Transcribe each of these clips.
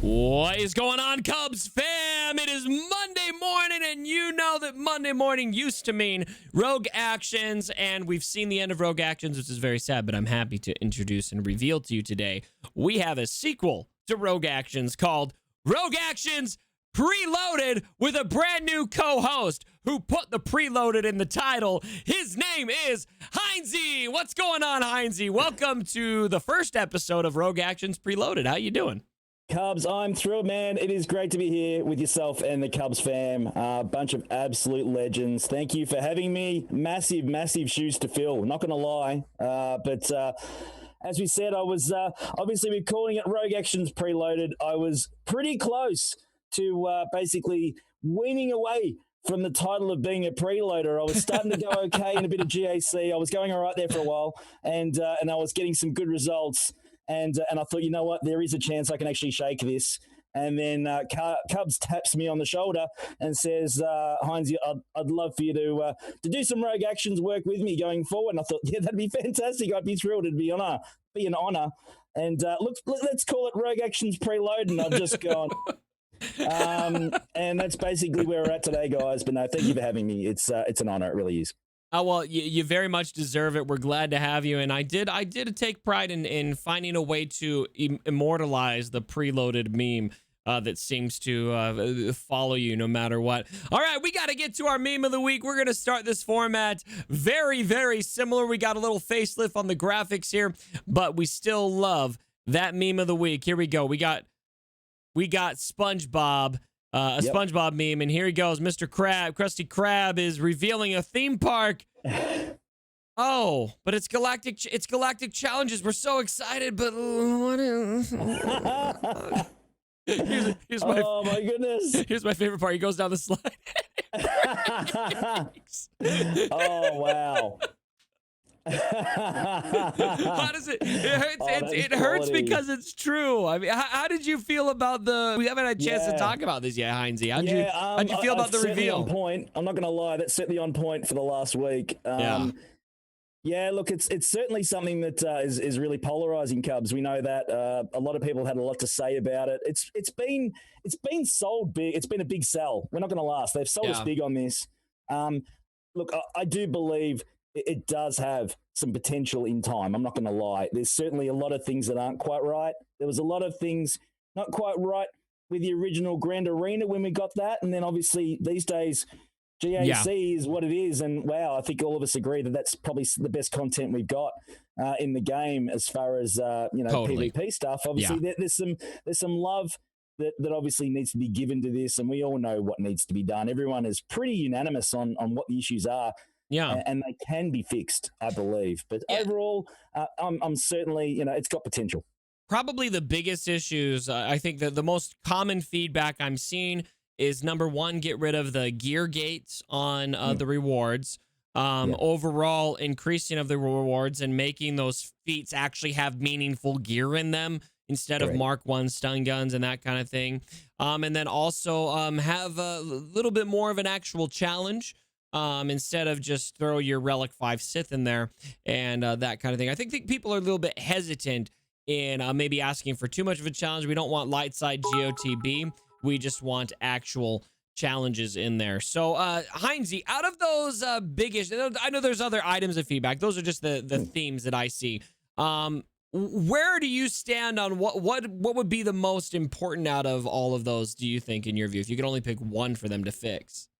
What is going on, Cubs fam? It is Monday morning, and you know that Monday morning used to mean Rogue Actions, and we've seen the end of Rogue Actions, which is very sad, but I'm happy to introduce and reveal to you today we have a sequel to Rogue Actions called Rogue Actions Preloaded, with a brand new co-host who put the preloaded in the title. His name is Heinzie. What's going on, Heinzie? Welcome to the first episode of Rogue Actions Preloaded. How you doing? Cubs, I'm thrilled, man. It is great to be here with yourself and the Cubs fam. A bunch of absolute legends. Thank you for having me. Massive, massive shoes to fill. Not going to lie. But as we said, I was obviously we're calling it Rogue Actions Preloaded. I was pretty close to basically weaning away from the title of being a preloader. I was starting to go okay in a bit of GAC. I was going all right there for a while, and I was getting some good results. And I thought, you know what, there is a chance I can actually shake this. And then Cubs taps me on the shoulder and says, Heinzie, I'd love for you to do some Rogue Actions work with me going forward. And I thought, yeah, that'd be fantastic. I'd be thrilled. It'd be an honor. And look, let's call it Rogue Actions Preload. And I've just gone. And that's basically where we're at today, guys. But no, thank you for having me. It's an honor. It really is. Oh, well, you very much deserve it. We're glad to have you. And I did take pride in finding a way to immortalize the preloaded meme that seems to follow you no matter what. All right, we got to get to our meme of the week. We're going to start this format very, very similar. We got a little facelift on the graphics here, but we still love that meme of the week. Here we go. We got SpongeBob. SpongeBob meme, and here he goes. Mr. Krusty Krab is revealing a theme park. Oh, but it's Galactic. It's Galactic Challenges. We're so excited, but what is? here's my. Oh my goodness! Here's my favorite part. He goes down the slide. Oh wow! How does it? It hurts. Oh, it hurts because it's true. I mean, how did you feel about the? We haven't had a chance to talk about this yet, Heinzie. How'd you feel about the reveal? On point. I'm not going to lie. That's certainly on point for the last week. Yeah, look, it's certainly something that is really polarizing, Cubs. We know that a lot of people had a lot to say about it. It's been sold big. It's been a big sell. We're not going to last. They've sold us big on this. Look, I do believe it does have some potential in time. I'm not going to lie. There's certainly a lot of things that aren't quite right. There was a lot of things not quite right with the original Grand Arena when we got that. And then obviously these days, GAC is what it is. And wow, I think all of us agree that that's probably the best content we've got in the game as far as, Totally. PvP stuff. Obviously, there's some love that obviously needs to be given to this. And we all know what needs to be done. Everyone is pretty unanimous on what the issues are. Yeah, and they can be fixed, I believe. But overall, I'm certainly, it's got potential. Probably the biggest issues, I think that the most common feedback I'm seeing is, number one, get rid of the gear gates on the rewards. Overall, increasing of the rewards and making those feats actually have meaningful gear in them instead of Mark 1 stun guns and that kind of thing. And then also have a little bit more of an actual challenge. Instead of just throw your Relic 5 Sith in there and that kind of thing. I think people are a little bit hesitant in maybe asking for too much of a challenge. We don't want light side GOTB. We just want actual challenges in there. So, Heinzie, out of those biggest, I know there's other items of feedback. Those are just the themes that I see. Where do you stand on what would be the most important out of all of those, do you think, in your view, if you could only pick one for them to fix?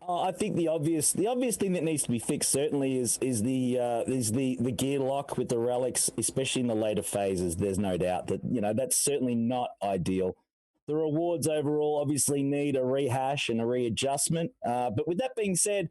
I think the obvious thing that needs to be fixed certainly is the gear lock with the relics, especially in the later phases. There's no doubt that that's certainly not ideal. The rewards overall obviously need a rehash and a readjustment. But with that being said,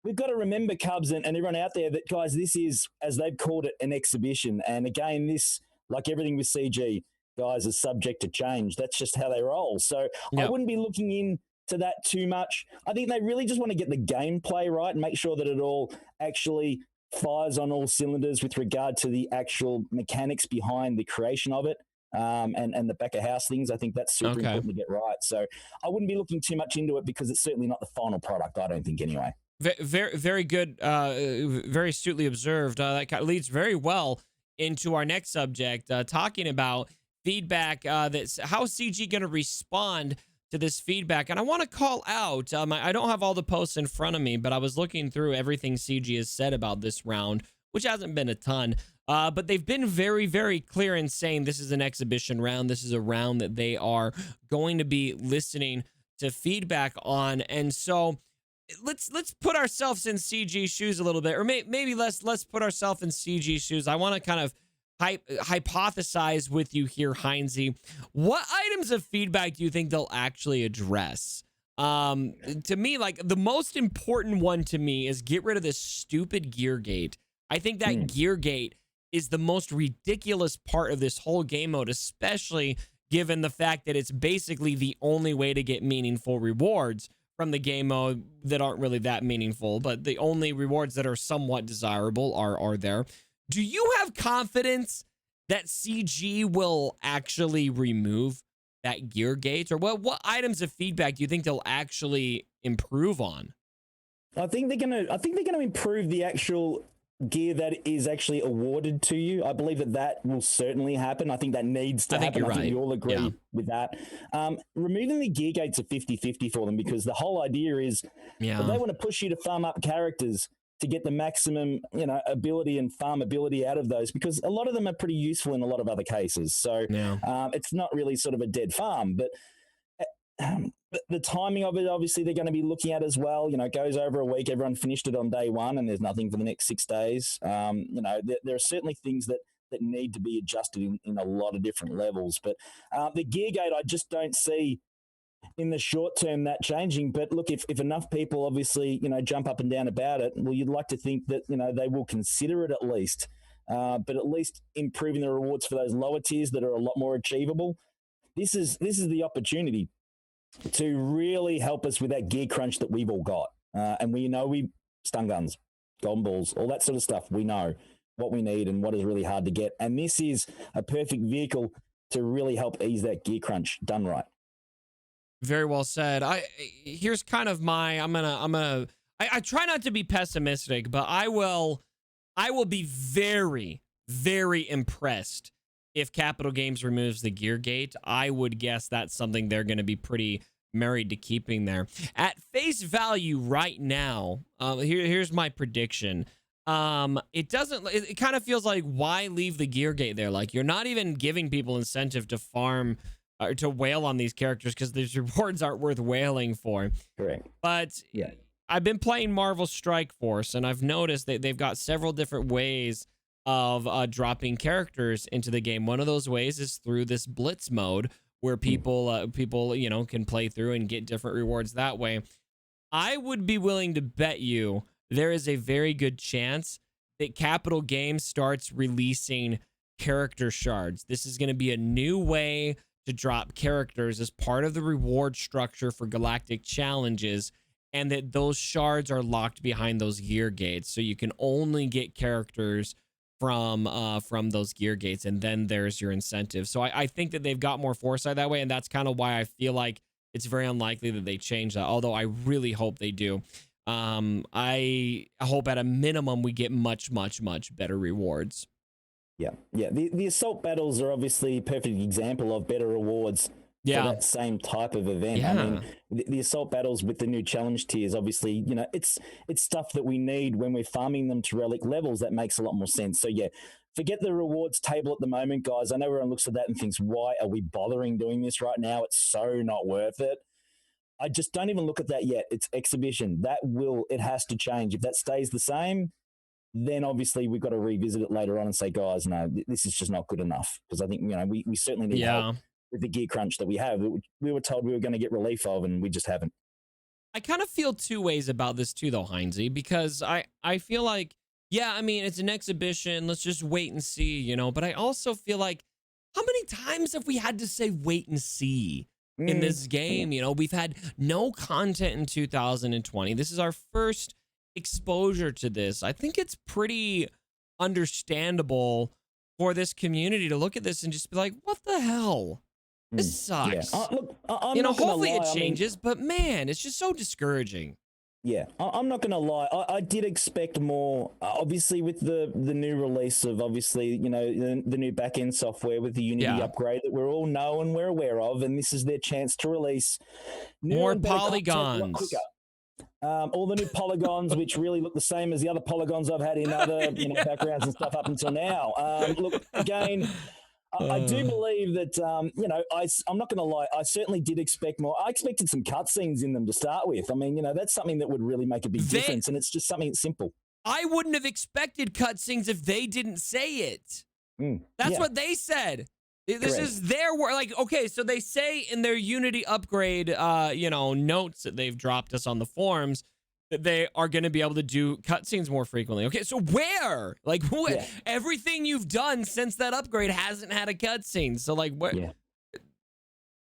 we've got to remember, Cubs and everyone out there, that guys, this is, as they've called it, an exhibition. And again, this, like everything with CG, guys, is subject to change. That's just how they roll. So I wouldn't be looking in to that too much. I think they really just want to get the gameplay right and make sure that it all actually fires on all cylinders with regard to the actual mechanics behind the creation of it, and the back of house things. I think that's super important to get right. So I wouldn't be looking too much into it because it's certainly not the final product, I don't think, anyway. Very, very good, very astutely observed. That leads very well into our next subject, talking about feedback that's how is CG going to respond to this feedback. And I want to call out, I don't have all the posts in front of me, but I was looking through everything CG has said about this round, which hasn't been a ton. But they've been very, very clear in saying this is an exhibition round. This is a round that they are going to be listening to feedback on. And so let's put ourselves in CG shoes a little bit, or maybe let's put ourselves in CG shoes. I want to kind of hypothesize with you here, Heinze. What items of feedback do you think they'll actually address? To me, like the most important one to me is get rid of this stupid gear gate. I think that gear gate is the most ridiculous part of this whole game mode, especially given the fact that it's basically the only way to get meaningful rewards from the game mode that aren't really that meaningful, but the only rewards that are somewhat desirable are there. Do you have confidence that CG will actually remove that gear gate? Or what items of feedback do you think they'll actually improve on? I think they're gonna improve the actual gear that is actually awarded to you. I believe that will certainly happen. I think that needs to happen. You're I think right. we all agree with that. Removing the gear gates are 50-50 for them, because the whole idea is they want to push you to farm up characters to get the maximum, ability and farm ability out of those, because a lot of them are pretty useful in a lot of other cases. So it's not really sort of a dead farm, but the timing of it, obviously, they're going to be looking at as well. It goes over a week. Everyone finished it on day one, and there's nothing for the next 6 days. There are certainly things that need to be adjusted in a lot of different levels. But the gear gate, I just don't see in the short term that changing. But look, if enough people obviously, jump up and down about it, well, you'd like to think that, they will consider it at least. But at least improving the rewards for those lower tiers that are a lot more achievable. This is the opportunity to really help us with that gear crunch that we've all got. And we stun guns, golden balls, all that sort of stuff. We know what we need and what is really hard to get. And this is a perfect vehicle to really help ease that gear crunch done right. Very well said. Here's kind of my, I try not to be pessimistic, but I will be very, very impressed if Capital Games removes the gear gate. I would guess that's something they're going to be pretty married to keeping there. At face value right now, here's my prediction. It kind of feels like, why leave the gear gate there? Like, you're not even giving people incentive to farm or to whale on these characters, because these rewards aren't worth whaling for. Correct. But I've been playing Marvel Strike Force, and I've noticed that they've got several different ways of dropping characters into the game. One of those ways is through this blitz mode, where people can play through and get different rewards that way. I would be willing to bet you there is a very good chance that Capital Games starts releasing character shards. This is going to be a new way to drop characters as part of the reward structure for Galactic challenges, and that those shards are locked behind those gear gates, so you can only get characters from those gear gates, and then there's your incentive. So I think that they've got more foresight that way, and that's kind of why I feel like it's very unlikely that they change that, although I really hope they do. I hope at a minimum we get much, much, much better rewards. Yeah. The assault battles are obviously a perfect example of better rewards for that same type of event. I mean, the assault battles with the new challenge tiers, obviously, it's stuff that we need when we're farming them to relic levels. That makes a lot more sense. So forget the rewards table at the moment, guys. I know everyone looks at that and thinks, why are we bothering doing this right now? It's so not worth it. I just don't even look at that yet. It's exhibition. It has to change. If that stays the same, then obviously we've got to revisit it later on and say, guys, no, this is just not good enough. Because I think, we certainly need help with the gear crunch that we have. We were told we were going to get relief of, and we just haven't. I kind of feel two ways about this too, though, Heinze, because I feel like, it's an exhibition. Let's just wait and see, But I also feel like, how many times have we had to say wait and see in this game? We've had no content in 2020. This is our first exposure to this. I think it's pretty understandable for this community to look at this and just be like, what the hell? This sucks. Look, hopefully it changes, but man, it's just so discouraging. Yeah, I'm not going to lie. I did expect more. Obviously, with the new release of the new back end software with the Unity upgrade that we're all know and we're aware of, and this is their chance to release new More and better content a lot polygons. quicker. All the new polygons, which really look the same as the other polygons I've had in other backgrounds and stuff up until now. Look, again, I do believe that, I'm not going to lie. I certainly did expect more. I expected some cutscenes in them to start with. I mean, that's something that would really make a big difference, and it's just something simple. I wouldn't have expected cutscenes if they didn't say it. That's what they said. This is their word. Like, okay, so they say in their Unity upgrade, notes that they've dropped us on the forums that they are going to be able to do cutscenes more frequently. Okay, so where? Like, everything you've done since that upgrade hasn't had a cutscene. So, like, what? Yeah.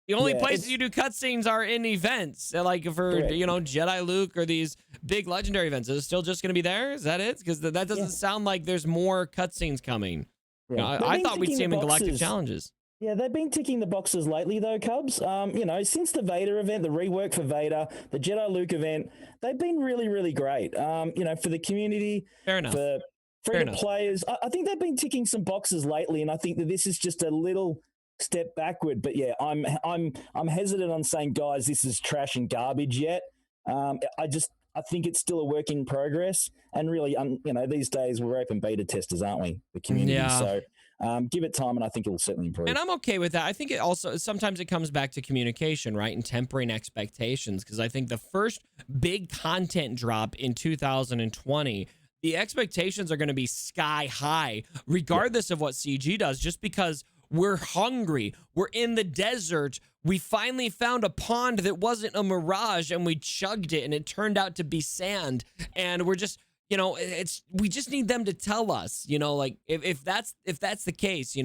The only places you do cutscenes are in events, like for Jedi Luke or these big legendary events. Is it still just going to be there? Is that it? Because that doesn't sound like there's more cutscenes coming. Yeah. I thought we'd see them in Galactic challenges. Yeah, they've been ticking the boxes lately, though, Cubs. Since the Vader event, the rework for Vader, the Jedi Luke event, they've been really, really great. For the community, fair enough, for free players, I think they've been ticking some boxes lately, and I think that this is just a little step backward. But yeah, I'm hesitant on saying, guys, this is trash and garbage yet. I think it's still a work in progress, and really, these days we're open beta testers, aren't we? The community, so. Give it time, and I think it will certainly improve. And I'm okay with that. I think it also sometimes it comes back to communication, right, and tempering expectations. Because I think the first big content drop in 2020, the expectations are going to be sky high, regardless of what CG does. Just because we're hungry, we're in the desert. We finally found a pond that wasn't a mirage, and we chugged it, and it turned out to be sand. And we're just. We just need them to tell us, like if that's the case,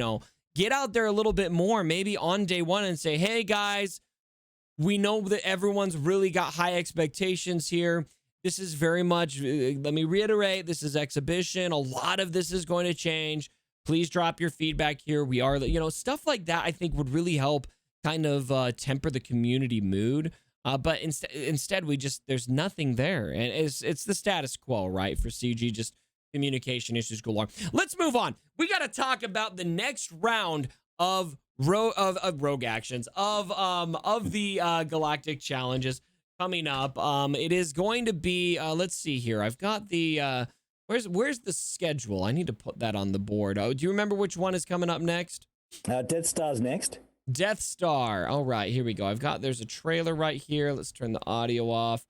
get out there a little bit more, maybe on day one, and say, hey guys, we know that everyone's really got high expectations here. This is very much, let me reiterate, this is exhibition. A lot of this is going to change. Please drop your feedback here. We are, stuff like that, I think would really help kind of temper the community mood. But instead, there's nothing there. And it's the status quo, right? For CG, just communication issues galore. Let's move on. We got to talk about the next round of rogue actions, of the Galactic challenges coming up. It is going to be, let's see here. I've got the, where's the schedule? I need to put that on the board. Oh, do you remember which one is coming up next? Death Star's next. Death Star. All right, here we go. There's a trailer right here. Let's turn the audio off.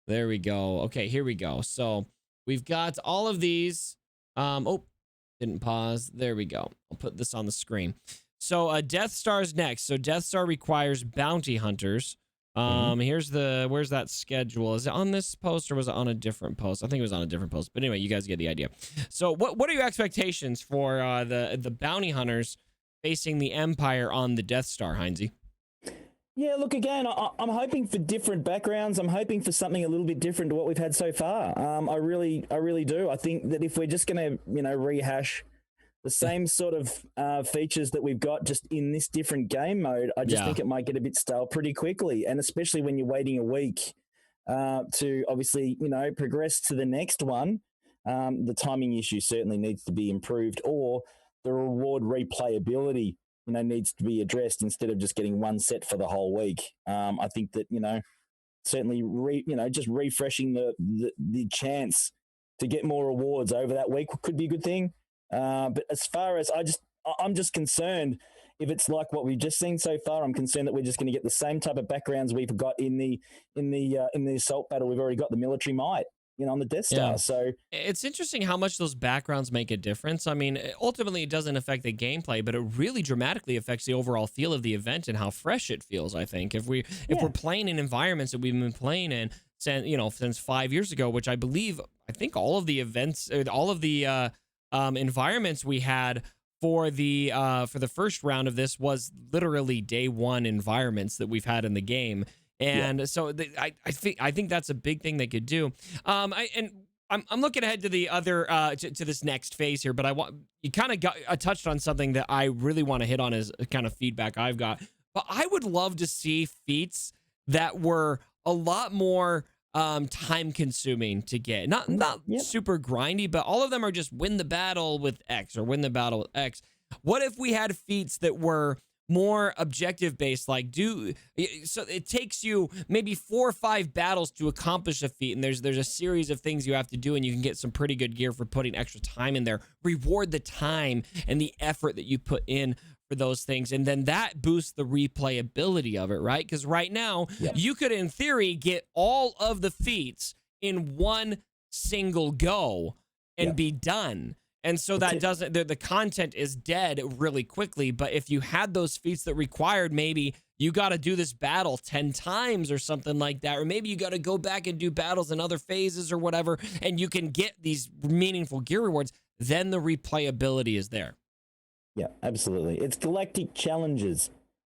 There we go. Okay, here we go. So we've got all of these. Didn't pause. There we go. I'll put this on the screen. So Death Star's next. So Death Star requires bounty hunters. Where's that schedule? Is it on this post or was it on a different post? I think it was on a different post. But anyway, you guys get the idea. So what are your expectations for the bounty hunters facing the Empire on the Death Star, Heinze? Yeah, look, again, I'm hoping for different backgrounds. I'm hoping for something a little bit different to what we've had so far. I really do. I think that if we're just going to, rehash the same sort of features that we've got just in this different game mode, I just think it might get a bit stale pretty quickly. And especially when you're waiting a week to obviously, progress to the next one, the timing issue certainly needs to be improved, or the reward replayability, needs to be addressed instead of just getting one set for the whole week. I think that, certainly, just refreshing the chance to get more rewards over that week could be a good thing. But as far as I'm just concerned, if it's like what we've just seen so far, I'm concerned that we're just going to get the same type of backgrounds we've got in the assault battle. We've already got the military might. On the Death Star. So it's interesting how much those backgrounds make a difference. I mean, ultimately it doesn't affect the gameplay, but it really dramatically affects the overall feel of the event and how fresh it feels. I think if we're playing in environments that we've been playing in since 5 years ago, which I think all of the events, all of the environments we had for the first round of this was literally day one environments that we've had in the game. And so I think that's a big thing they could do. I'm looking ahead to the other to this next phase here, but you kind of touched on something that I really want to hit on as kind of feedback I've got. But I would love to see feats that were a lot more time consuming to get. Not Yep. super grindy, but all of them are just win the battle with X or win the battle with X. What if we had feats that were more objective based, like so it takes you maybe 4 or 5 battles to accomplish a feat, and there's a series of things you have to do, and you can get some pretty good gear for putting extra time in there. Reward the time and the effort that you put in for those things, and then that boosts the replayability of it, right? Because right now, you could in theory get all of the feats in one single go and be done. And so that doesn't, the content is dead really quickly. But if you had those feats that required, maybe you got to do this battle 10 times or something like that, or maybe you got to go back and do battles in other phases or whatever, and you can get these meaningful gear rewards, then the replayability is there. Yeah, absolutely. It's galactic challenges.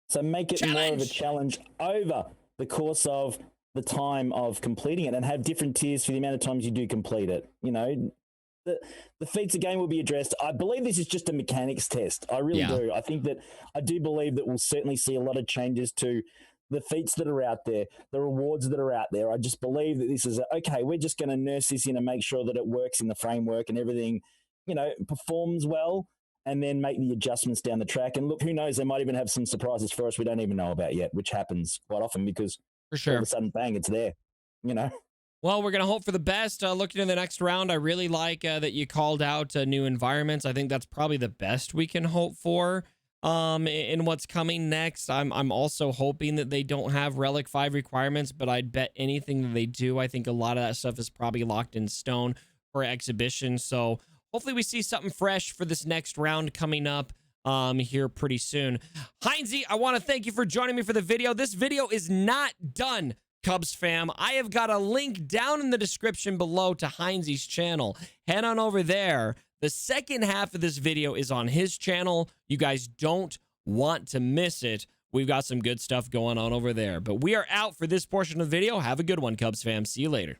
So make it more of a challenge over the course of the time of completing it, and have different tiers for the amount of times you do complete it. You know, the feats again will be addressed. I believe this is just a mechanics test. I really do. I do believe that we'll certainly see a lot of changes to the feats that are out there, the rewards that are out there. I just believe that this is okay, we're just going to nurse this in and make sure that it works in the framework and everything, you know, performs well, and then make the adjustments down the track. And look, who knows, they might even have some surprises for us we don't even know about yet, which happens quite often because all of a sudden, bang, it's there, you know? Well, we're going to hope for the best. Looking in the next round, I really like that you called out new environments. I think that's probably the best we can hope for in what's coming next. I'm also hoping that they don't have Relic 5 requirements, but I'd bet anything that they do. I think a lot of that stuff is probably locked in stone for exhibition. So hopefully we see something fresh for this next round coming up here pretty soon. Heinzie, I want to thank you for joining me for the video. This video is not done, Cubs fam. I have got a link down in the description below to Heinzie's channel. Head on over there. The second half of this video is on his channel. You guys don't want to miss it. We've got some good stuff going on over there. But we are out for this portion of the video. Have a good one, Cubs fam. See you later.